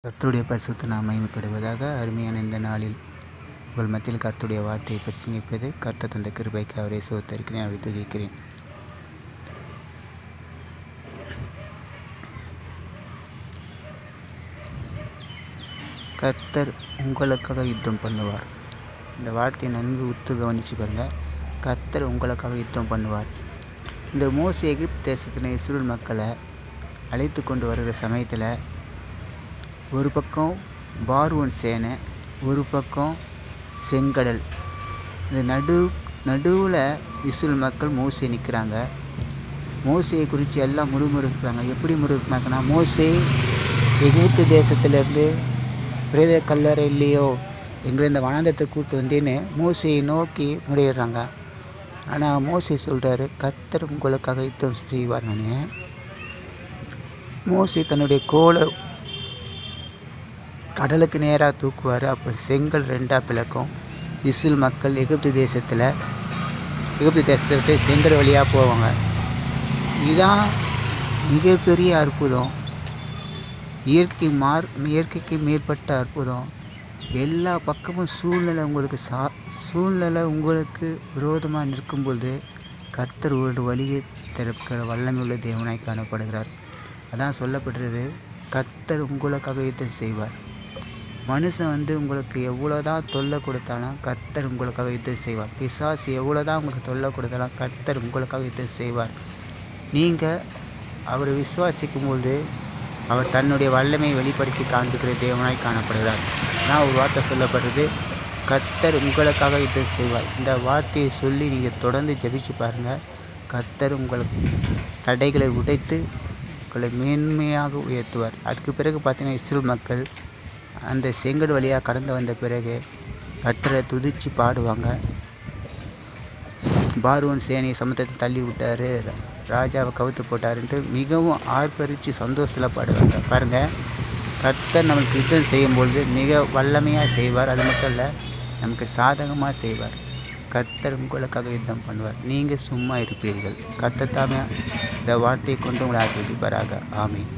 கர்த்தருடைய பரிசுத்த நாமம் மகிமைப்படுவதாக. அருமையான இந்த நாளில் உங்கள் மத்தியில் கர்த்தருடைய வார்த்தையை பிரசங்கிப்பது கர்த்தர் தந்த கிருபைக்கு அவரை சோத்தரிக்கிறேன், அவரை துதிக்கிறேன். கர்த்தர் உங்களுக்காக யுத்தம் பண்ணுவார். இந்த வார்த்தையை நன்கு உத்து கவனித்து பாருங்கள். கர்த்தர் உங்களுக்காக யுத்தம் பண்ணுவார். இந்த மோசே எகிப்து தேசத்தில் இஸ்ரவேல் மக்களை அழைத்து கொண்டு வருகிற சமயத்தில் ஒரு பக்கம் பார்வோன் சேனை, ஒரு பக்கம் செங்கடல். இந்த நடுவில் இஸ்ரவேல் மக்கள் மோசே நிற்கிறாங்க. மோசையை குறித்து எல்லாம் முறுமுறுக்கிறாங்க. எப்படி முறுமுறுக்கிறாங்கன்னா, மோசே எகிப்து தேசத்திலேருந்து பிரேத கல்லறை இல்லையோ, எங்களை இந்த வனாந்தரத்தை கூப்பிட்டு வந்தேன்னு மோசையை நோக்கி முறையிடுறாங்க. ஆனால் மோசே சொல்கிறாரு, கர்த்தர் உங்களுக்காக யுத்தம் செய்வார்னு. மோசே தன்னுடைய கோலை கடலுக்கு நேராக தூக்குவார். அப்போ செங்கல் ரெண்டாக பிளக்கும். இஸ்ரவேல் மக்கள் எகிப்து தேசத்தை விட்டு செங்கல் வழியாக போவாங்க. இதுதான் மிகப்பெரிய அற்புதம். இயற்கைக்கு மேற்பட்ட அற்புதம். எல்லா பக்கமும் சூழ்நிலை உங்களுக்கு விரோதமாக நிற்கும்போது கர்த்தர் ஒரு வழியை திறக்கிற வல்லமை உள்ள தேவனாய் காணப்படுகிறார். அதான் சொல்லப்படுறது, கர்த்தர் உங்களுக்காக யுத்தம் செய்வார். மனுஷன் உங்களுக்கு எவ்வளோதான் தொல்லை கொடுத்தாலும் கர்த்தர் உங்களுக்காக யுத்தம் செய்வார். பிசாசு எவ்வளோதான் உங்களுக்கு தொல்லை கொடுத்தாலும் கர்த்தர் உங்களுக்காக யுத்தம் செய்வார். நீங்கள் அவரை விசுவாசிக்கும் போது அவர் தன்னுடைய வல்லமையை வெளிப்படுத்தி காண்பிக்கிற தேவனாய் காணப்படுகிறார். ஆனால் ஒரு வார்த்தை சொல்லப்படுறது, கர்த்தர் உங்களுக்காக யுத்தம் செய்வார். இந்த வார்த்தையை சொல்லி நீங்கள் தொடர்ந்து ஜெபிச்சு பாருங்கள். கர்த்தர் உங்களுக்கு தடைகளை உடைத்து உங்களை மேன்மையாக உயர்த்துவார். அதுக்கு பிறகு பார்த்தீங்கன்னா, இஸ்ரவேல் மக்கள் அந்த செங்கல் வழியாக கடந்து வந்த பிறகு கர்த்தரை துதித்து பாடுவாங்க. பார்வோன் சேனையை சமுத்திரத்தை தள்ளி விட்டார், ராஜாவை கவுத்து போட்டாருன்ட்டு மிகவும் ஆர்ப்பரித்து சந்தோஷத்தில் பாடுவாங்க. பாருங்கள், கர்த்தர் நம்மளுக்கு யுத்தம் செய்யும்பொழுது மிக வல்லமையாக செய்வார். அது மட்டும் இல்லை, நமக்கு சாதகமாக செய்வார். கர்த்தர் உங்களுக்காக யுத்தம் பண்ணுவார். நீங்கள் சும்மா இருப்பீர்கள். கர்த்தர் தாமே இந்த வார்த்தையை கொண்டு உங்களை ஆசீர்வதிப்பாராக. ஆமென்.